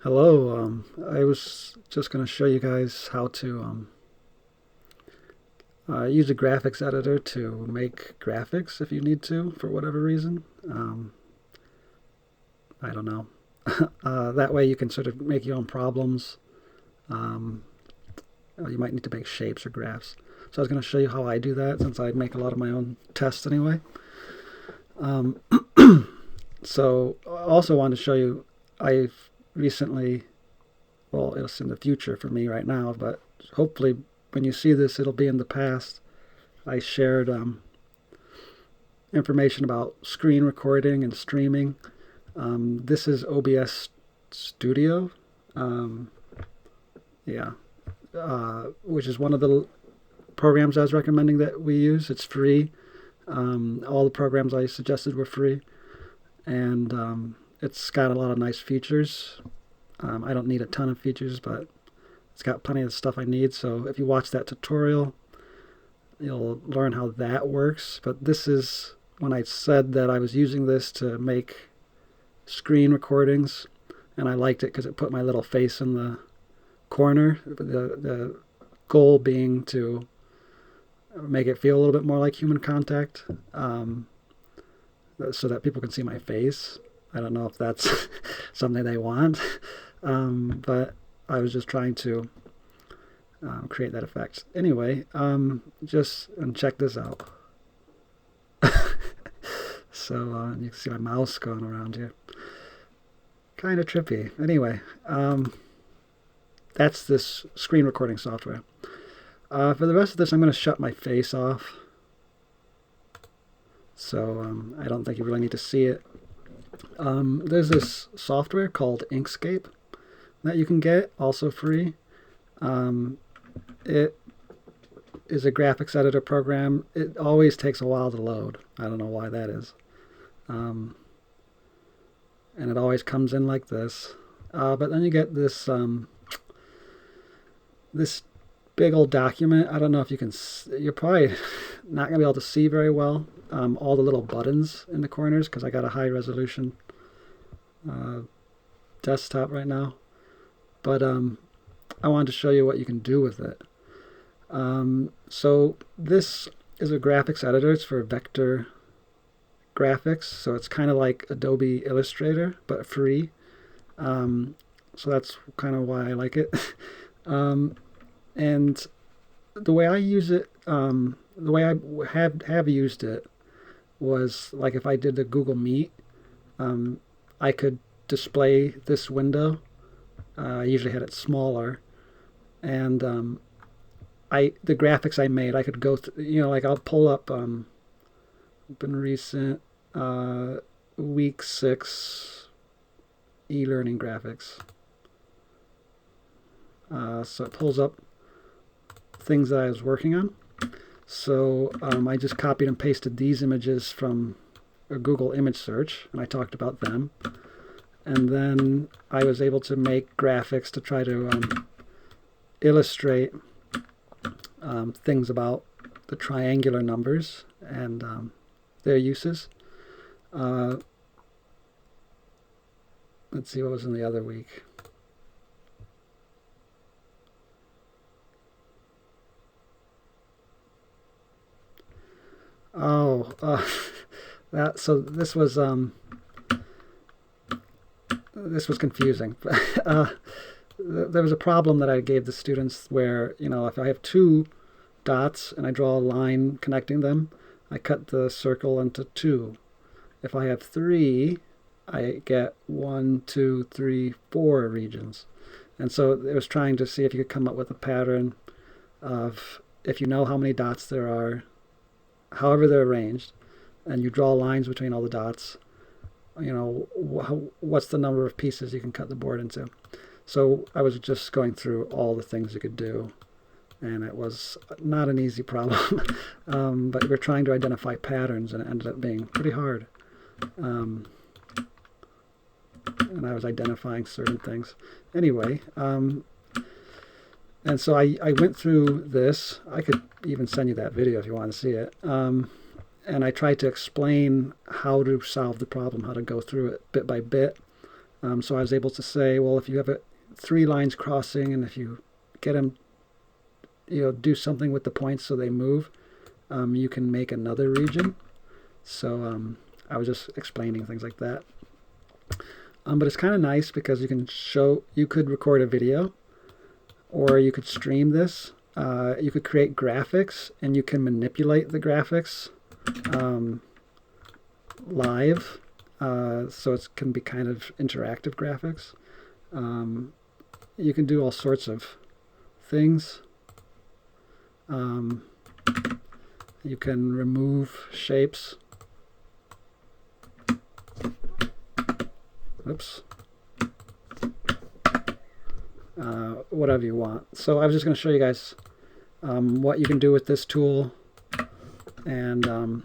Hello, I was just going to show you guys how to use a graphics editor to make graphics if you need to, for whatever reason. I don't know. That way you can sort of make your own problems. Um, you might need to make shapes or graphs. So I was going to show you how I do that since I make a lot of my own tests anyway. Um, so I also wanted to show you I've recently, well, it's in the future for me right now, but hopefully when you see this, it'll be in the past. I shared information about screen recording and streaming. This is OBS Studio, um, yeah, which is one of the programs I was recommending that we use. It's free. All the programs I suggested were free, and it's got a lot of nice features. I don't need a ton of features, but it's got plenty of stuff I need. So if you watch that tutorial, you'll learn how that works. But this is when I said that I was using this to make screen recordings, and I liked it because it put my little face in the corner. The goal being to make it feel a little bit more like human contact, so that people can see my face. I don't know if that's something they want, but I was just trying to create that effect. Anyway, just and check this out. So you can see my mouse going around here. Kind of trippy. Anyway, that's this screen recording software. For the rest of this, I'm going to shut my face off. So I don't think you really need to see it. There's this software called Inkscape that you can get, also free. It is a graphics editor program. It always takes a while to load. I don't know why that is. And it always comes in like this. But then you get this this big old document. I don't know if you can. You're probably not going to be able to see very well all the little buttons in the corners because I got a high resolution desktop right now. But I wanted to show you what you can do with it. So this is a graphics editor. It's for vector graphics. So it's kind of like Adobe Illustrator, but free. So that's kind of why I like it. And the way I use it, the way I have used it was like if I did a Google Meet, I could display this window. I usually had it smaller, and the graphics I made, I could go through. Like I'll pull up open recent week 6 e-learning graphics. So it pulls up things that I was working on. So I just copied and pasted these images from a Google image search, and I talked about them. And then I was able to make graphics to try to illustrate things about the triangular numbers and their uses. Let's see what was in the other week. Oh, so this was confusing. There was a problem that I gave the students where, if I have 2 dots and I draw a line connecting them, I cut the circle into 2. If I have 3, I get 1, 2, 3, 4 regions. And so it was trying to see if you could come up with a pattern of, if you know how many dots there are, however they're arranged, and you draw lines between all the dots, what's the number of pieces you can cut the board into. So I was just going through all the things you could do, and it was not an easy problem. But we're trying to identify patterns, and it ended up being pretty hard. And I was identifying certain things. Anyway, and so I went through this. I could even send you that video if you want to see it. And I tried to explain how to solve the problem, how to go through it bit by bit. So I was able to say, well, if you have 3 lines crossing, and if you get them, do something with the points so they move, you can make another region. So I was just explaining things like that. But it's kind of nice because you could record a video, or you could stream this. You could create graphics, and you can manipulate the graphics live. So it can be kind of interactive graphics. You can do all sorts of things. You can remove shapes. Oops. Whatever you want. So I was just going to show you guys what you can do with this tool, and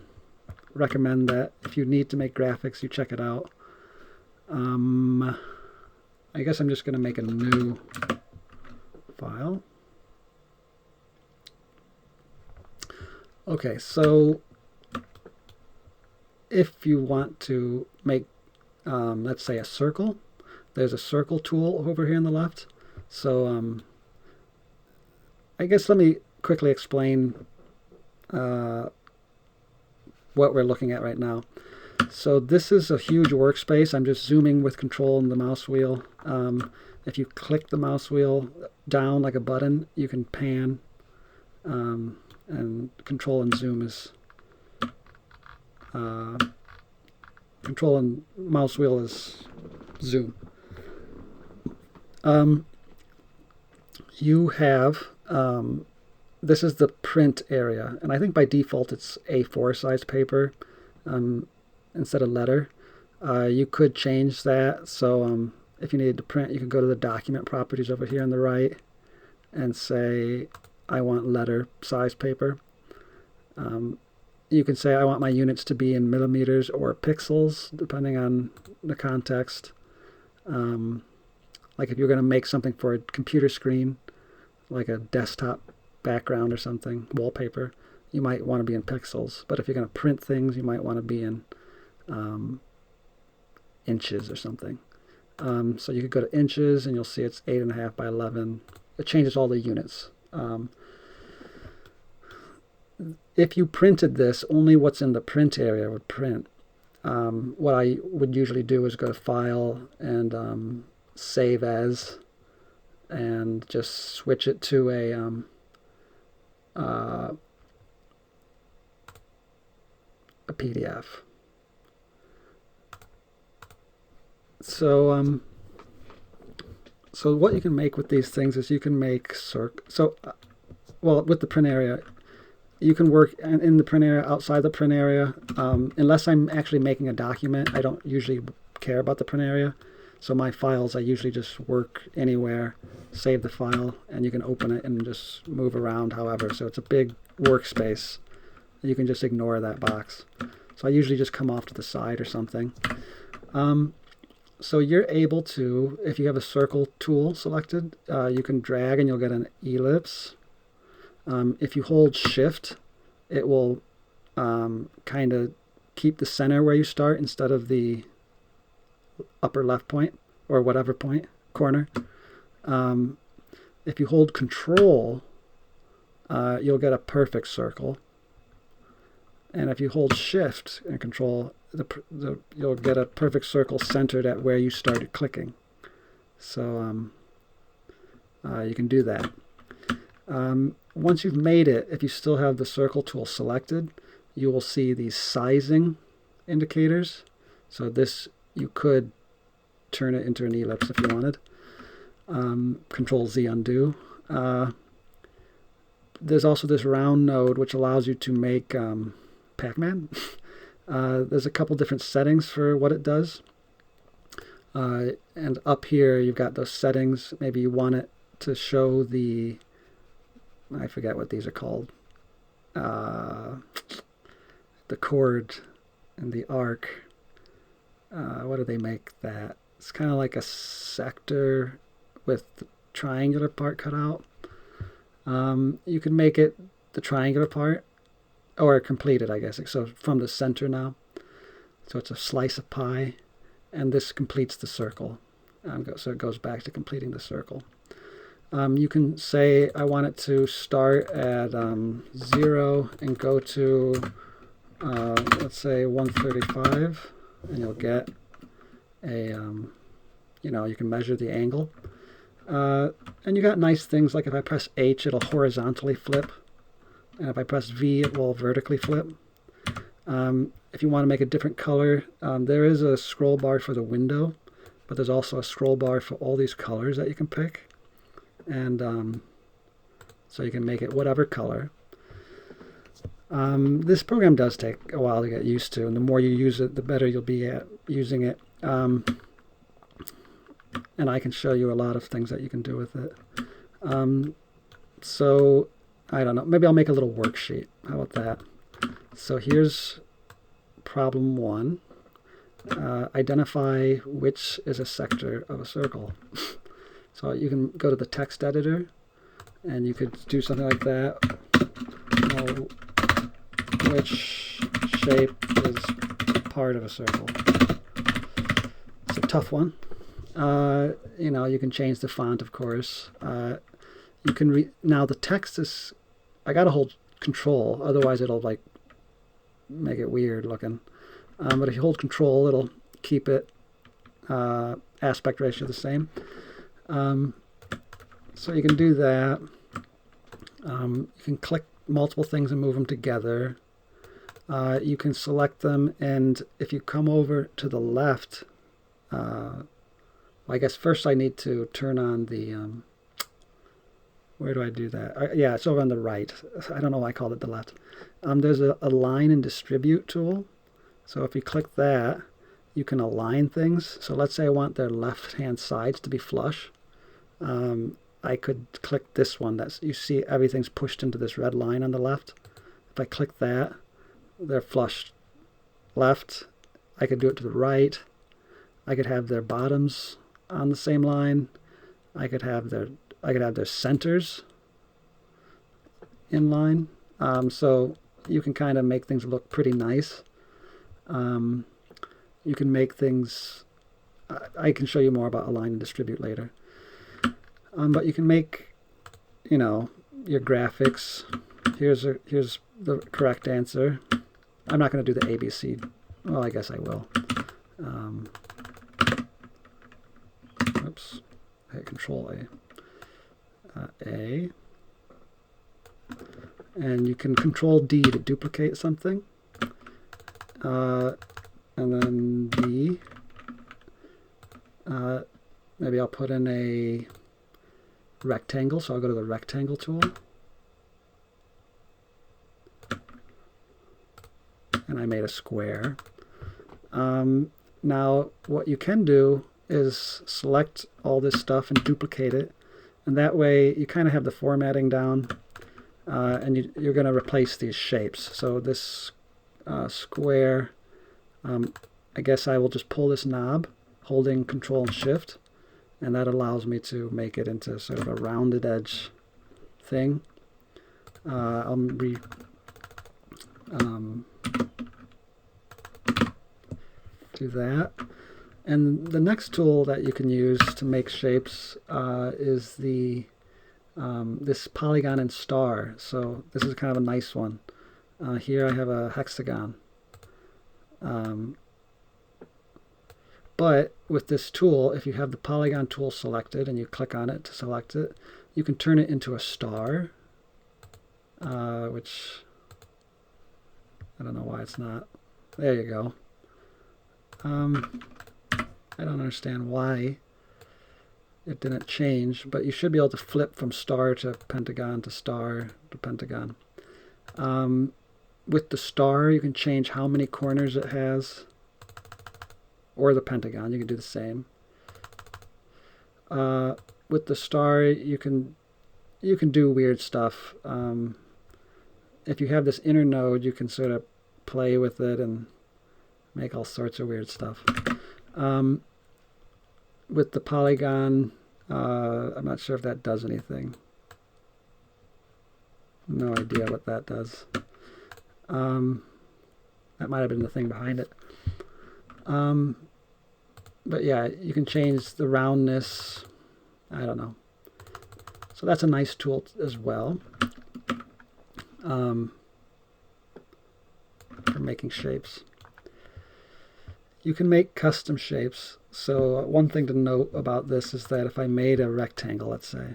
recommend that if you need to make graphics, you check it out. I guess I'm just going to make a new file. Okay, so if you want to make, let's say, a circle, there's a circle tool over here on the left. So I guess let me quickly explain what we're looking at right now. So this is a huge workspace. I'm just zooming with control and the mouse wheel. If you click the mouse wheel down like a button, you can pan, and control and zoom is control and mouse wheel is zoom. You have this is the print area, and I think by default it's A4 size paper instead of letter. You could change that, so if you needed to print, you could go to the document properties over here on the right and say I want letter size paper. You can say I want my units to be in millimeters or pixels, depending on the context. Like if you're going to make something for a computer screen, like a desktop background or something, wallpaper, you might want to be in pixels. But if you're going to print things, you might want to be in inches or something. So you could go to inches, and you'll see it's 8.5 by 11. It changes all the units. If you printed this, only what's in the print area would print. What I would usually do is go to File and Save As, and just switch it to a PDF. So what you can make with these things is you can make well, with the print area, you can work in the print area, outside the print area. Unless I'm actually making a document, I don't usually care about the print area. So my files, I usually just work anywhere, save the file, and you can open it and just move around however. So it's a big workspace. You can just ignore that box. So I usually just come off to the side or something. So you're able to, if you have a circle tool selected, you can drag and you'll get an ellipse. If you hold Shift, it will kind of keep the center where you start instead of the upper left point or whatever point, corner. If you hold Control, you'll get a perfect circle. And if you hold Shift and Control, you'll get a perfect circle centered at where you started clicking. So you can do that. Once you've made it, if you still have the circle tool selected, you will see these sizing indicators. So this, you could turn it into an ellipse if you wanted. Control Z undo. There's also this round node which allows you to make Pac-Man. There's a couple different settings for what it does. And up here you've got those settings. Maybe you want it to show the, I forget what these are called, the chord and the arc. What do they make that? It's kind of like a sector with the triangular part cut out. You can make it the triangular part, or complete it, I guess. So from the center now. So it's a slice of pie, and this completes the circle. So it goes back to completing the circle. You can say I want it to start at 0 and go to, let's say, 135, and you'll get a, you can measure the angle. And you got nice things like if I press H, it'll horizontally flip, and if I press V, it will vertically flip. If you want to make a different color, there is a scroll bar for the window, but there's also a scroll bar for all these colors that you can pick. And so you can make it whatever color. This program does take a while to get used to, and the more you use it, the better you'll be at using it. And I can show you a lot of things that you can do with it. So, I don't know, maybe I'll make a little worksheet. How about that? So here's problem 1. Identify which is a sector of a circle. So you can go to the text editor, and you could do something like that. Which shape is part of a circle? It's a tough one. You can change the font, of course. You can now the text is, I gotta hold Control, otherwise it'll like make it weird looking. But if you hold Control, it'll keep it aspect ratio the same. So you can do that. You can click multiple things and move them together. You can select them, and if you come over to the left, I guess first I need to turn on the, where do I do that? Yeah, it's over on the right. I don't know why I called it the left. There's a align and distribute tool. So if you click that, you can align things. So let's say I want their left-hand sides to be flush. I could click this one. You see everything's pushed into this red line on the left. If I click that, they're flush left. I could do it to the right. I could have their bottoms on the same line. I could have their centers in line. So you can kind of make things look pretty nice. You can make things, I can show you more about align and distribute later. But you can make, your graphics. Here's the correct answer. I'm not going to do the ABC. Well, I guess I will. Oops. I hit Control A. A. And you can Control D to duplicate something. And then B. Maybe I'll put in a rectangle, so I'll go to the rectangle tool. And I made a square. Now, what you can do is select all this stuff and duplicate it. And that way, you kind of have the formatting down. And you're going to replace these shapes. So this square, I guess I will just pull this knob, holding Control and Shift. And that allows me to make it into sort of a rounded edge thing. I'll do that. And the next tool that you can use to make shapes is this polygon and star. So this is kind of a nice one. Here I have a hexagon. But with this tool, if you have the polygon tool selected and you click on it to select it, you can turn it into a star, which I don't know why it's not. There you go. I don't understand why it didn't change, but you should be able to flip from star to pentagon to star to pentagon. With the star, you can change how many corners it has, or the pentagon. You can do the same. With the star, you can do weird stuff. If you have this inner node, you can sort of play with it and make all sorts of weird stuff. With the polygon, I'm not sure if that does anything. No idea what that does. That might have been the thing behind it. But yeah, you can change the roundness. I don't know. So that's a nice tool as well for making shapes. You can make custom shapes. So one thing to note about this is that if I made a rectangle, let's say,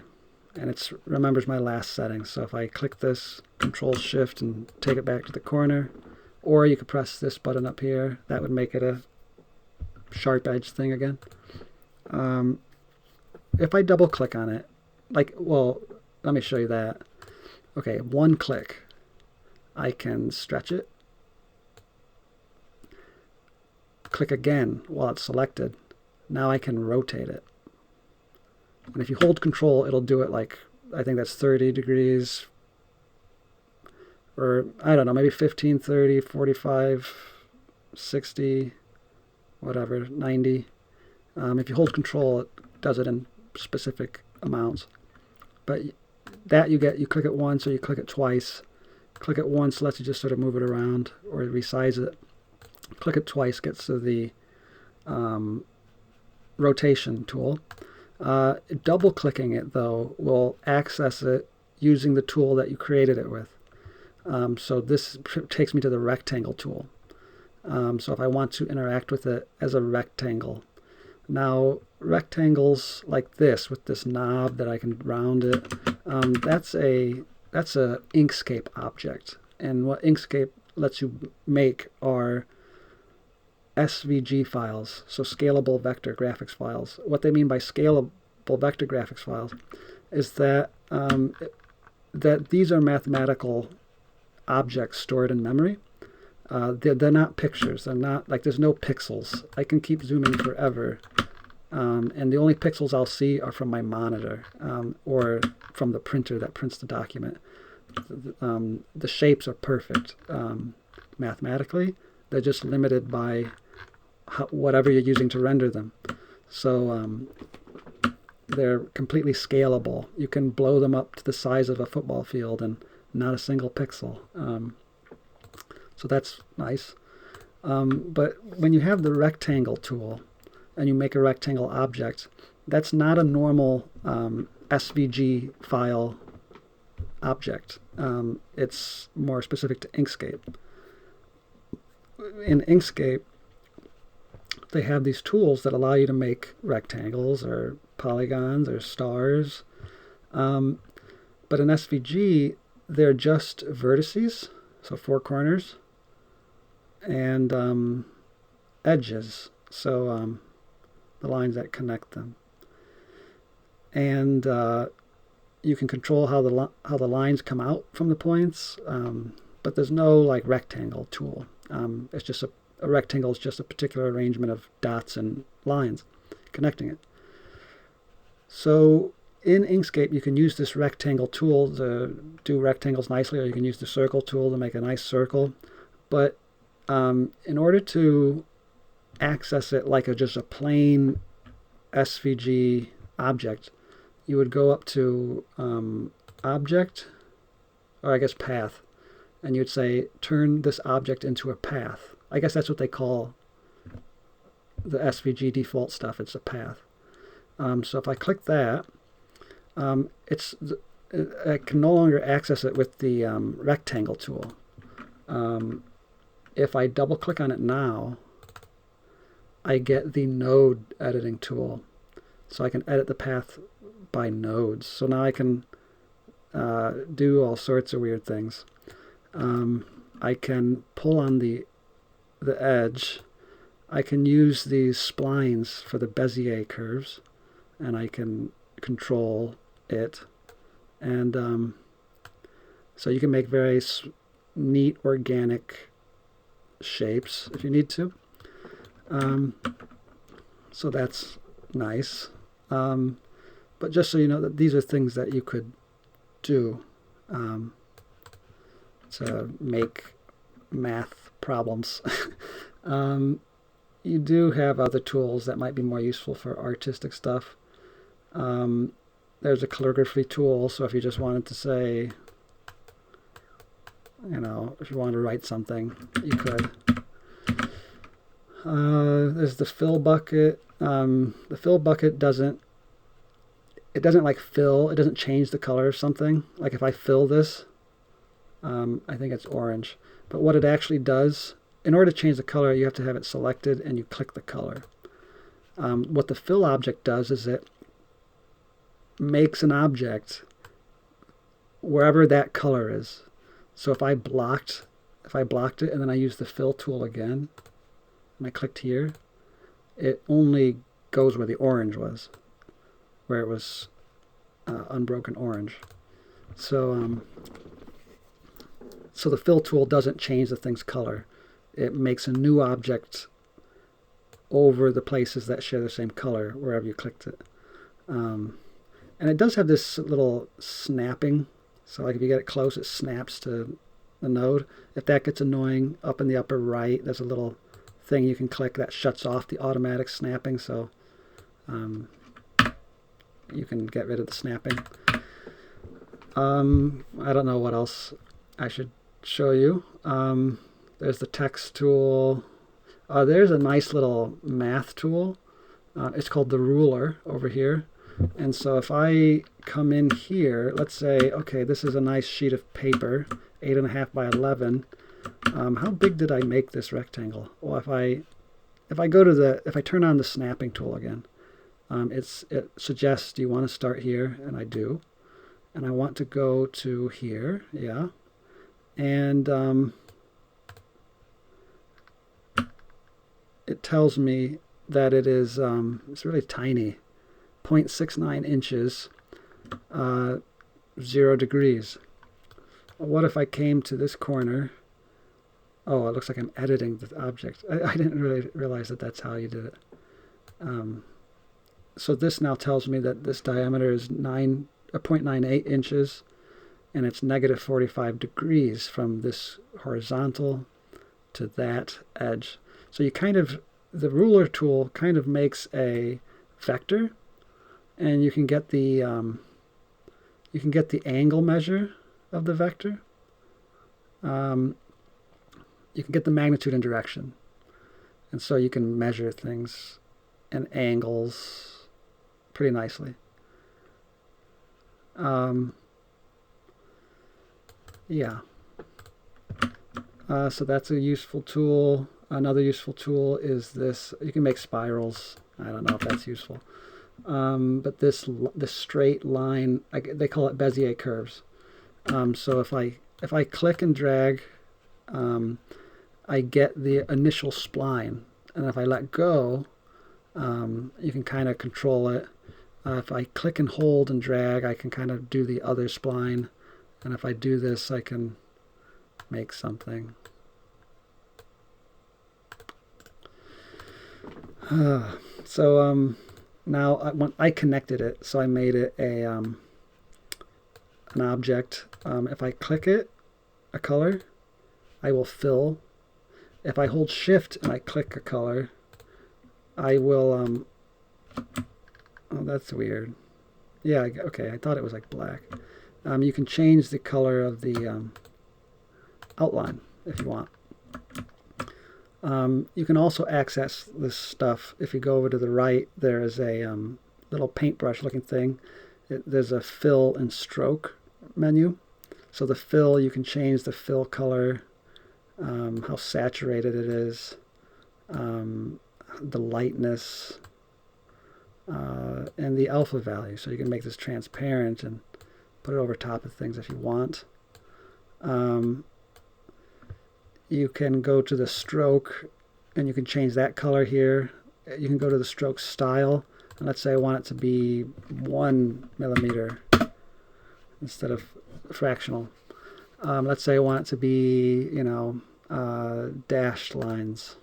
and it remembers my last setting. So if I click this, Control Shift, and take it back to the corner, or you could press this button up here, that would make it a sharp edge thing again. If I double click on it, well, let me show you that. Okay, one click, I can stretch it. Click again while it's selected. Now I can rotate it. And if you hold Control, it'll do it like, I think that's 30 degrees, or I don't know, maybe 15, 30, 45, 60, whatever, 90. If you hold Control, it does it in specific amounts. But that you click it once or you click it twice. Click it once lets you just sort of move it around or resize it. Click it twice gets to the rotation tool. Double clicking it though will access it using the tool that you created it with. So this takes me to the rectangle tool. So if I want to interact with it as a rectangle. Now rectangles like this with this knob that I can round it, that's a Inkscape object. And what Inkscape lets you make are SVG files, so scalable vector graphics files. What they mean by scalable vector graphics files is that that these are mathematical objects stored in memory. They're not pictures. They're not like there's no pixels. I can keep zooming forever, and the only pixels I'll see are from my monitor or from the printer that prints the document. The shapes are perfect mathematically. They're just limited by whatever you're using to render them. So they're completely scalable. You can blow them up to the size of a football field and not a single pixel. So that's nice. But when you have the rectangle tool and you make a rectangle object, that's not a normal SVG file object. It's more specific to Inkscape. In Inkscape, they have these tools that allow you to make rectangles or polygons or stars. But in SVG, they're just vertices, so four corners, and edges, so the lines that connect them. And you can control how the lines come out from the points, but there's no like rectangle tool. It's just a rectangle is just a particular arrangement of dots and lines connecting it. So in Inkscape, you can use this rectangle tool to do rectangles nicely, or you can use the circle tool to make a nice circle. But in order to access it like just a plain SVG object, you would go up to Object, or I guess Path, and you'd say, turn this object into a path. I guess that's what they call the SVG default stuff. It's a path. So if I click that, I can no longer access it with the rectangle tool. If I double click on it now, I get the node editing tool. So I can edit the path by nodes. So now I can do all sorts of weird things. I can pull on the edge. I can use these splines for the Bezier curves, and I can control it. And so you can make very neat organic shapes if you need to. So that's nice. But just so you know that these are things that you could do to make math problems. You do have other tools that might be more useful for artistic stuff. There's a calligraphy tool, so if you just wanted to say, if you wanted to write something, you could. There's the fill bucket. The fill bucket doesn't like fill. It doesn't change the color of something. Like if I fill this, I think it's orange. But what it actually does, in order to change the color, you have to have it selected and you click the color. What the fill object does is it makes an object wherever that color is. So if I blocked it and then I use the fill tool again, and I clicked here, it only goes where the orange was, where it was unbroken orange. So so the fill tool doesn't change the thing's color. It makes a new object over the places that share the same color wherever you clicked it. And it does have this little snapping. So like if you get it close, it snaps to the node. If that gets annoying, up in the upper right, there's a little thing you can click that shuts off the automatic snapping, so you can get rid of the snapping. I don't know what else I should show you. There's the text tool. There's a nice little math tool. It's called the ruler over here. And so if I come in here, let's say, okay, this is a nice sheet of paper, 8.5 by 11. How big did I make this rectangle? Well, if I turn on the snapping tool again, it suggests, do you want to start here? And I do. And I want to go to here, yeah. And it tells me that it is, it's really tiny, 0.69 inches, 0 degrees. What if I came to this corner? Oh, it looks like I'm editing the object. I didn't really realize that that's how you did it. So this now tells me that this diameter is 0.98 inches, and it's negative 45 degrees from this horizontal to that edge. So you the ruler tool kind of makes a vector, and you can get the angle measure of the vector. You can get the magnitude and direction, and so you can measure things and angles pretty nicely. Yeah. So that's a useful tool. Another useful tool is this. You can make spirals. I don't know if that's useful. But this straight line, they call it Bezier curves. So if I click and drag, I get the initial spline, and if I let go, you can kind of control it. If I click and hold and drag, I can kind of do the other spline, and if I do this, I can make something. So now I connected it, so I made it an object. If I click it, a color, I will fill. If I hold shift and I click a color, I will, oh, that's weird. Yeah, okay, I thought it was like black. You can change the color of the outline if you want. You can also access this stuff. If you go over to the right, there is a little paintbrush looking thing. There's a fill and stroke menu. So the fill, you can change the fill color, how saturated it is, the lightness, and the alpha value. So you can make this transparent and put it over top of things if you want. You can go to the stroke and you can change that color here. You can go to the stroke style, and let's say I want it to be 1 millimeter instead of fractional. Let's say I want it to be, dashed lines.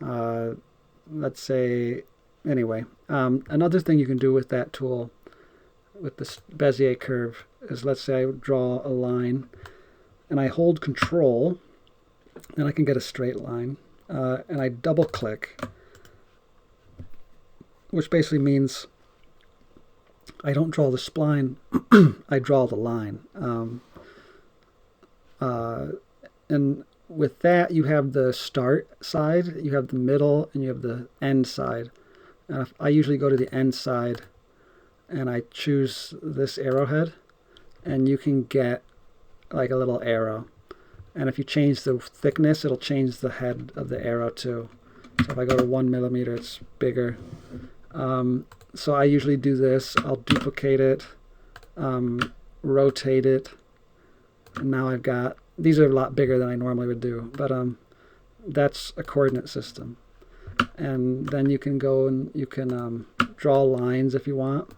Let's say, anyway. Another thing you can do with that tool, with this Bezier curve, is let's say I draw a line and I hold Control, and I can get a straight line, and I double click, which basically means I don't draw the spline, I draw the line. And with that, you have the start side, you have the middle, and you have the end side. And if I usually go to the end side and I choose this arrowhead, and you can get like a little arrow. And if you change the thickness, it'll change the head of the arrow too. So if I go to 1 millimeter, it's bigger. So I usually do this. I'll duplicate it, rotate it, and now I've got, these are a lot bigger than I normally would do, but that's a coordinate system. And then you can go and you can draw lines if you want.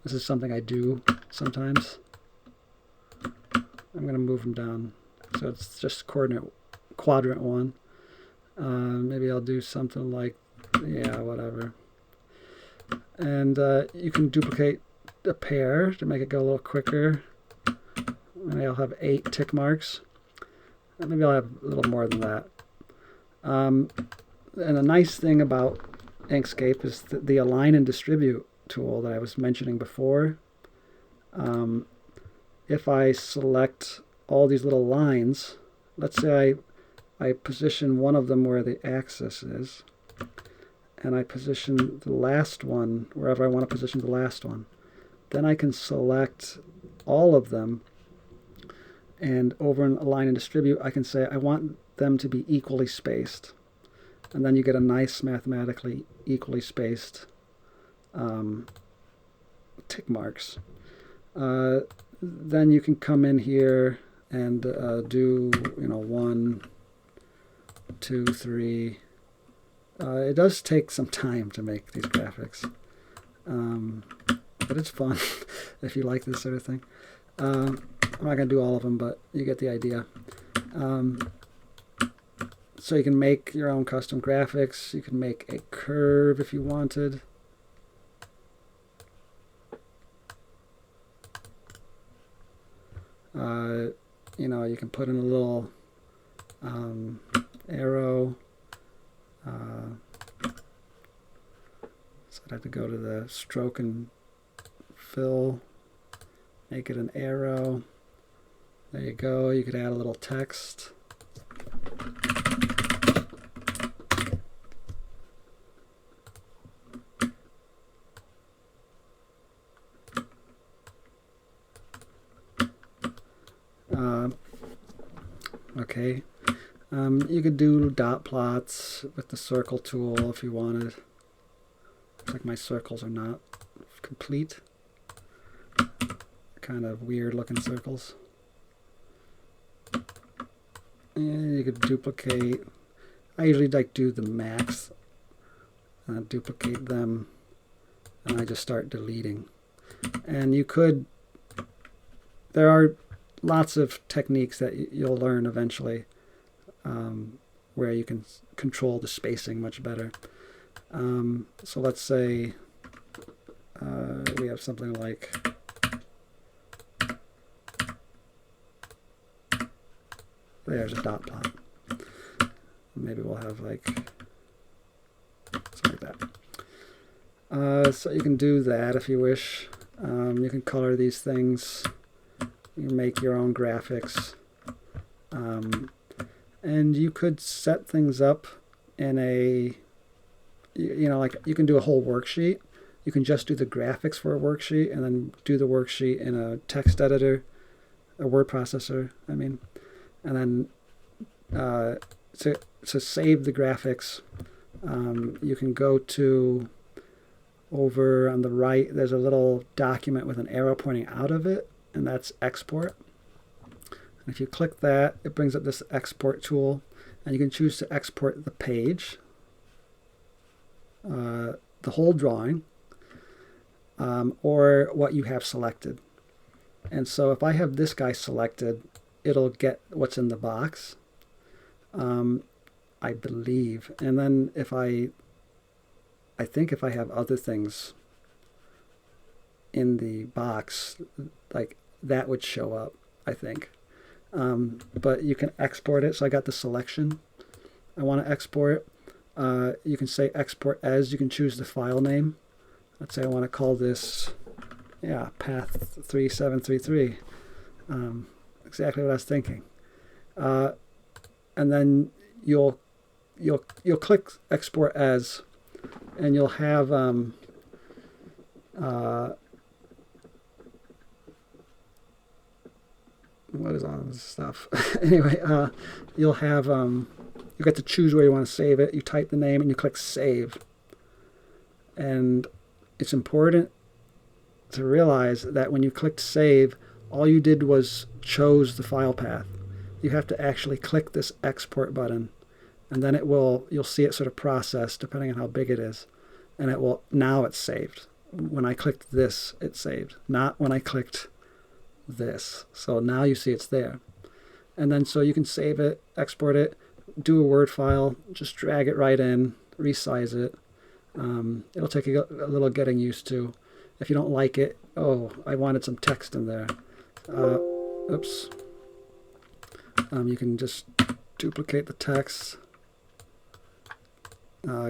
This is something I do sometimes. I'm going to move them down. So it's just coordinate quadrant 1. Maybe I'll do something like, yeah, whatever. And you can duplicate a pair to make it go a little quicker. Maybe I'll have 8 tick marks. Maybe I'll have a little more than that. And the nice thing about Inkscape is the align and distribute tool that I was mentioning before. If I select all these little lines, let's say I position one of them where the axis is, and I position the last one wherever I want to position the last one. Then I can select all of them, and over in Align and Distribute, I can say I want them to be equally spaced. And then you get a nice mathematically equally spaced tick marks. Then you can come in here and do, 1, 2, 3. It does take some time to make these graphics, but it's fun if you like this sort of thing. I'm not going to do all of them, but you get the idea. So you can make your own custom graphics. You can make a curve if you wanted. You can put in a little arrow. So I'd have to go to the stroke and fill, make it an arrow. There you go. You could add a little text. Okay. You could do dot plots with the circle tool if you wanted. Looks like my circles are not complete. Kind of weird looking circles. And you could duplicate. I usually like do the max. Duplicate them, and I just start deleting. And you could, there are lots of techniques that you'll learn eventually where you can control the spacing much better. So let's say we have something like there's a dot plot. Maybe we'll have like something like that. So you can do that if you wish. You can color these things. You can make your own graphics. And you could set things up in a, like you can do a whole worksheet. You can just do the graphics for a worksheet and then do the worksheet in a text editor, a word processor, I mean. And then to save the graphics, you can go to, over on the right, there's a little document with an arrow pointing out of it, and that's export. And if you click that, it brings up this export tool, and you can choose to export the page, the whole drawing, or what you have selected. And so if I have this guy selected, it'll get what's in the box, I believe. And then if I think if I have other things in the box, like that would show up, I think. But you can export it. So I got the selection. I want to export. You can say export as. You can choose the file name. Let's say I want to call this, path 3733. Exactly what I was thinking. and then you'll click export as, and you'll have what is all this stuff? Anyway, you'll have you get to choose where you want to save it. You type the name and you click save. And it's important to realize that when you clicked save, all you did was chose the file path. You have to actually click this export button, and then you'll see it sort of process depending on how big it is, and now it's saved. When I clicked this, it saved, not when I clicked this. So now you see it's there. And then so you can save it, export it, do a Word file, just drag it right in, resize it. It'll take a little getting used to. If you don't like it, oh, I wanted some text in there. Oops. You can just duplicate the text,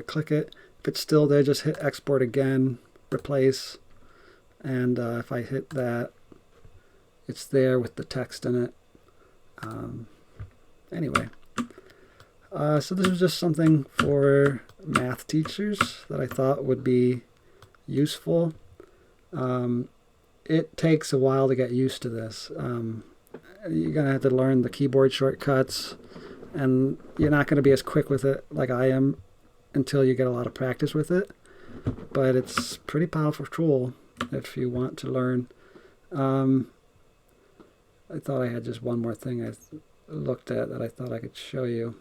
click it. If it's still there, just hit export again, replace, and if I hit that, it's there with the text in it. Anyway, so this was just something for math teachers that I thought would be useful. It takes a while to get used to this. You're going to have to learn the keyboard shortcuts, and you're not going to be as quick with it like I am until you get a lot of practice with it. But it's a pretty powerful tool if you want to learn. I thought I had just one more thing I looked at that I thought I could show you.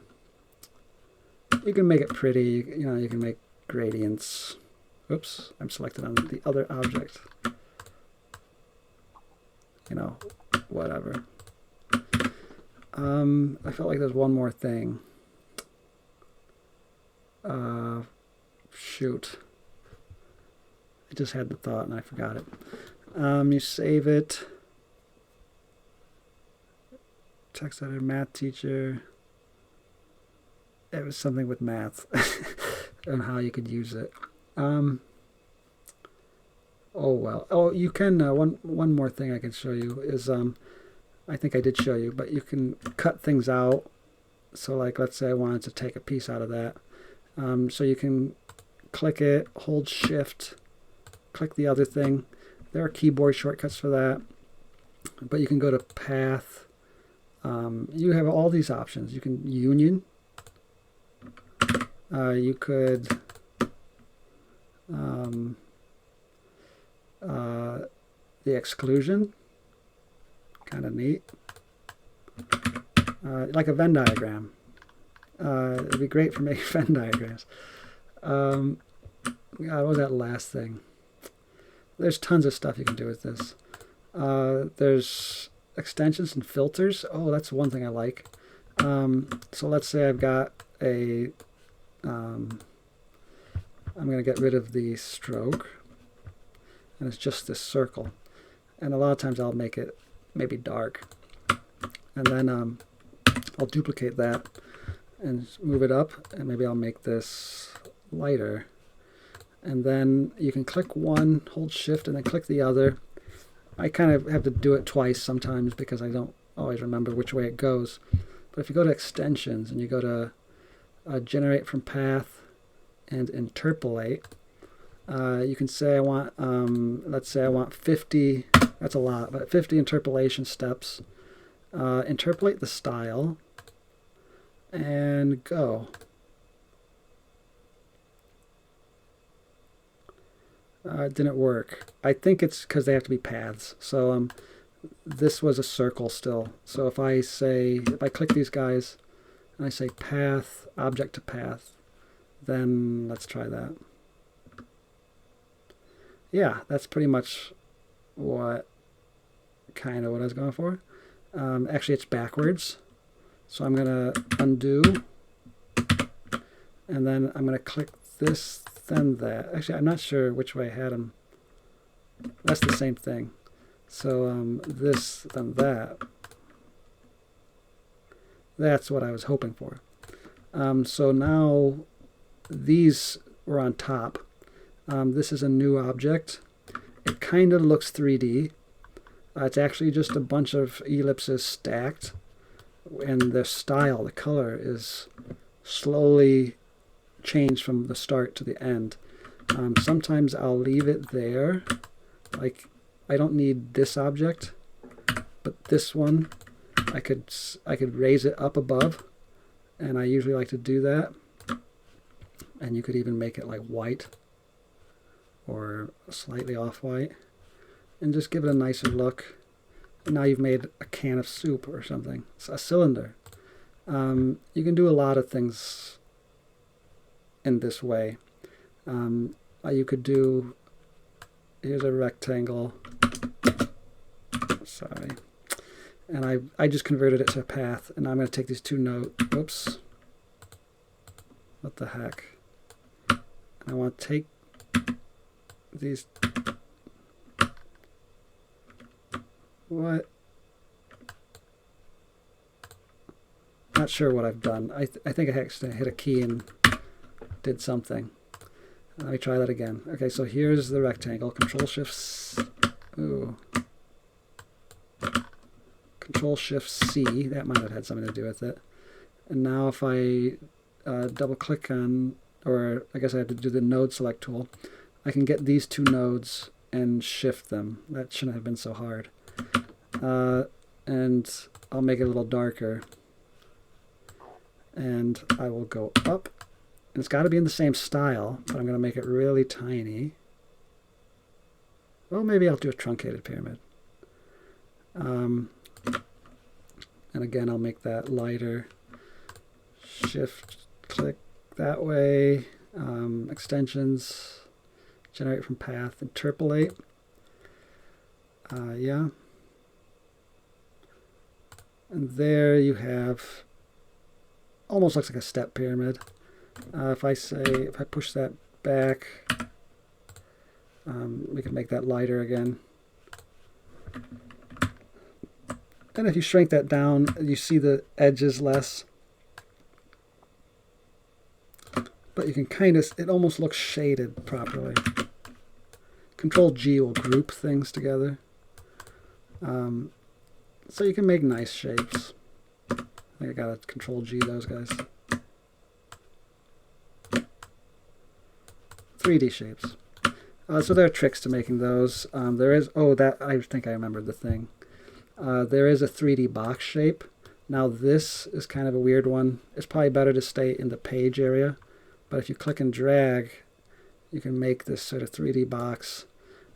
You can make it pretty. You can make gradients. Oops, I'm selected on the other object. Whatever. I felt like there's one more thing. Shoot. I just had the thought and I forgot it. You save it. Text editor, math teacher. It was something with math and how you could use it. Oh well. Oh, you can. One more thing I can show you is I think I did show you, but you can cut things out. So like, let's say I wanted to take a piece out of that. So you can click it, hold Shift, click the other thing. There are keyboard shortcuts for that, but you can go to Path. You have all these options. You can Union. You could the exclusion, kind of neat. Like a Venn diagram. It'd be great for making Venn diagrams. God, what was that last thing? There's tons of stuff you can do with this. There's extensions and filters. Oh, that's one thing I like. So let's say I've got a I'm going to get rid of the stroke, and it's just this circle, and a lot of times I'll make it maybe dark, and then I'll duplicate that and move it up, and maybe I'll make this lighter, and then you can click one, hold Shift, and then click the other. I kind of have to do it twice sometimes because I don't always remember which way it goes. But if you go to extensions and you go to generate from path and interpolate, you can say I want, let's say I want 50, that's a lot, but 50 interpolation steps. Interpolate the style and go. It didn't work. I think it's because they have to be paths. So this was a circle still. So if I click these guys and I say path, object to path, then let's try that. Yeah, that's pretty much what I was going for. Actually, it's backwards. So I'm going to undo, and then I'm going to click this, then that. Actually, I'm not sure which way I had them. That's the same thing. So this, then that. That's what I was hoping for. So now these were on top. This is a new object. It kind of looks 3D. It's actually just a bunch of ellipses stacked. and the style, the color is slowly changed from the start to the end. Sometimes I'll leave it there, like I don't need this object, but this one I could raise it up above, and I usually like to do that. And you could even make it like white or slightly off-white and just give it a nicer look. And now you've made a can of soup or something. It's a cylinder. You can do a lot of things in this way. You could do, here's a rectangle, sorry, and I just converted it to a path, and I'm going to take these two nodes, whoops, what the heck, and I want to take these, what, not sure what I've done. I think I actually hit a key and did something. Let me try that again. Okay, so here's the rectangle. Control Shift C. That might have had something to do with it. And now if I double click on, or I guess I have to do the node select tool, I can get these two nodes and shift them. That shouldn't have been so hard. And I'll make it a little darker. And I will go up. And it's got to be in the same style, but I'm going to make it really tiny. Well, maybe I'll do a truncated pyramid. And again, I'll make that lighter. Shift click that way. Extensions, generate from path, interpolate. Yeah. And there you have, almost looks like a step pyramid. If I push that back, we can make that lighter again. And if you shrink that down, you see the edges less. But you can kind of, it almost looks shaded properly. Control G will group things together. So you can make nice shapes. I think I gotta Control G those guys. 3D shapes. So there are tricks to making those. There is, I think I remembered the thing. There is a 3D box shape. Now this is kind of a weird one. It's probably better to stay in the page area. But if you click and drag, you can make this sort of 3D box.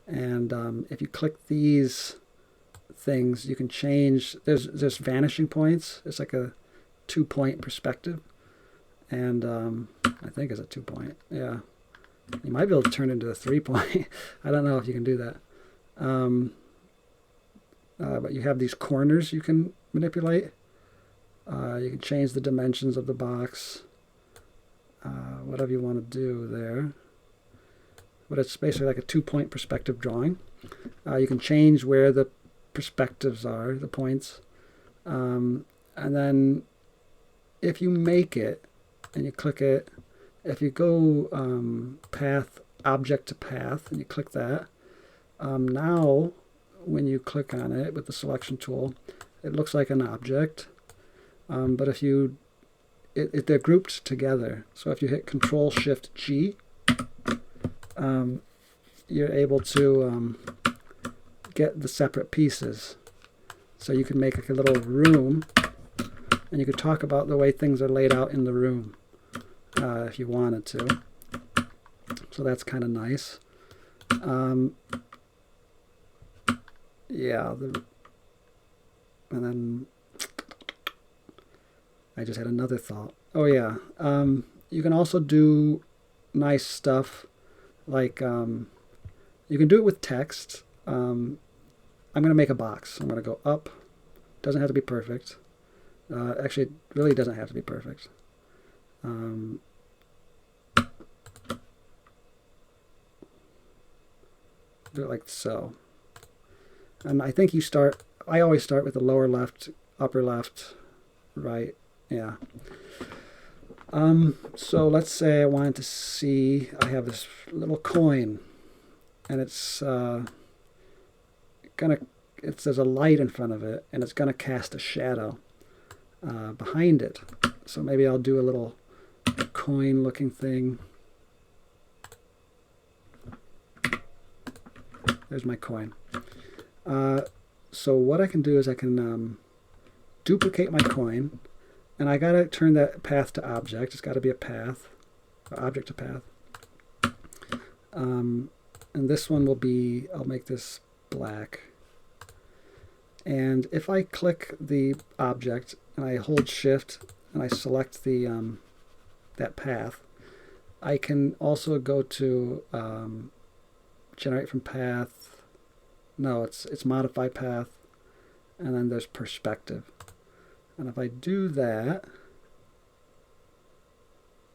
And if you click these things, you can change, there's vanishing points. It's like a 2-point perspective. And I think it's a 2-point, yeah. You might be able to turn it into a 3-point. I don't know if you can do that. But you have these corners you can manipulate. You can change the dimensions of the box. Whatever you want to do there. But it's basically like a 2-point perspective drawing. You can change where the perspectives are, the points. And then if you make it and you click it, if you go path, object to path, and you click that, now when you click on it with the selection tool, it looks like an object. But if you, they're grouped together. So if you hit Control Shift G, you're able to get the separate pieces. So you can make like a little room, and you could talk about the way things are laid out in the room if you wanted to. So that's kind of nice. Yeah, and then I just had another thought. Oh yeah, you can also do nice stuff like you can do it with text. I'm going to make a box. I'm going to go up. Doesn't have to be perfect. Actually, it really doesn't have to be perfect. Do it like so. And I think you start, I always start with the lower left, upper left, right. Yeah. So let's say I wanted to see, I have this little coin, and it's there's a light in front of it, and it's gonna cast a shadow. behind it. So maybe I'll do a little coin looking thing. There's my coin. So what I can do is I can duplicate my coin, and I gotta turn that path to object. It's got to be a path, object to path. And this one will be, I'll make this black. And if I click the object and I hold shift and I select the that path, I can also go to generate from path. No, it's modify path, and then there's perspective. And if I do that,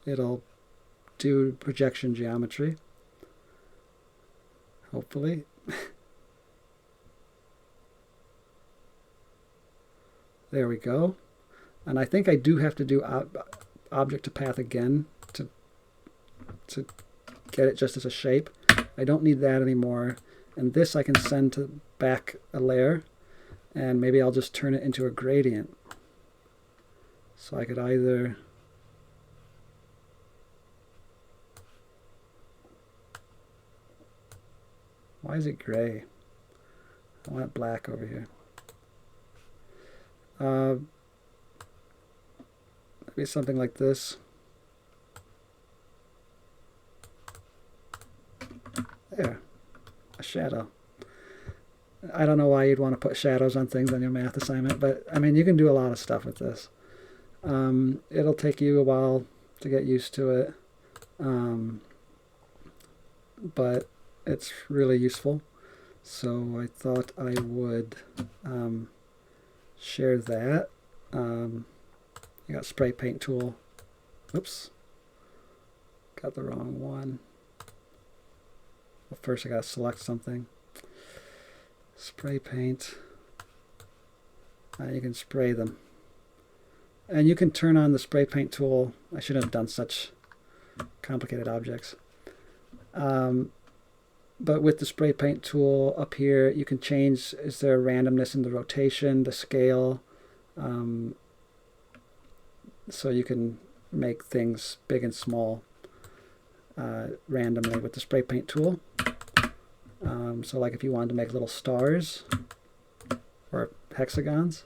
it'll do projection geometry, hopefully. There we go. And I think I do have to do object to path again to get it just as a shape. I don't need that anymore. And this I can send to back a layer, and maybe I'll just turn it into a gradient. So I could either why is it gray? I want it black over here. Maybe something like this. There, a shadow. I don't know why you'd want to put shadows on things on your math assignment, but I mean, you can do a lot of stuff with this. It'll take you a while to get used to it, but it's really useful. So I thought I would share that. I got spray paint tool. Oops, got the wrong one. Well, first I got to select something. Spray paint. You can spray them. And you can turn on the spray paint tool. I shouldn't have done such complicated objects. But with the spray paint tool up here, you can change, is there randomness in the rotation, the scale. So you can make things big and small randomly with the spray paint tool. So like if you wanted to make little stars or hexagons,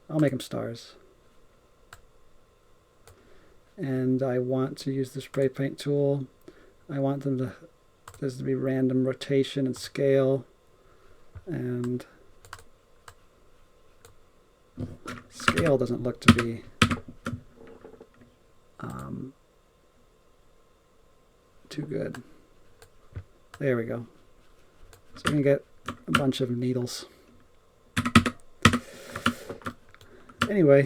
I'll make them stars. And I want to use the spray paint tool. I want them to, there's to be random rotation and scale, and scale doesn't look to be too good. There we go. So we can get a bunch of needles. Anyway,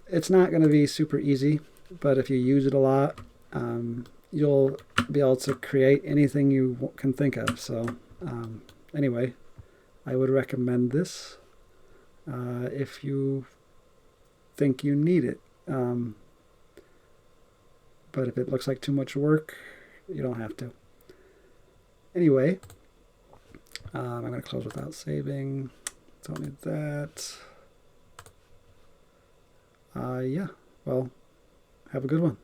it's not going to be super easy, but if you use it a lot, you'll be able to create anything you can think of. So anyway, I would recommend this if you think you need it. But if it looks like too much work, you don't have to. Anyway, I'm going to close without saving. Don't need that. Yeah, well, have a good one.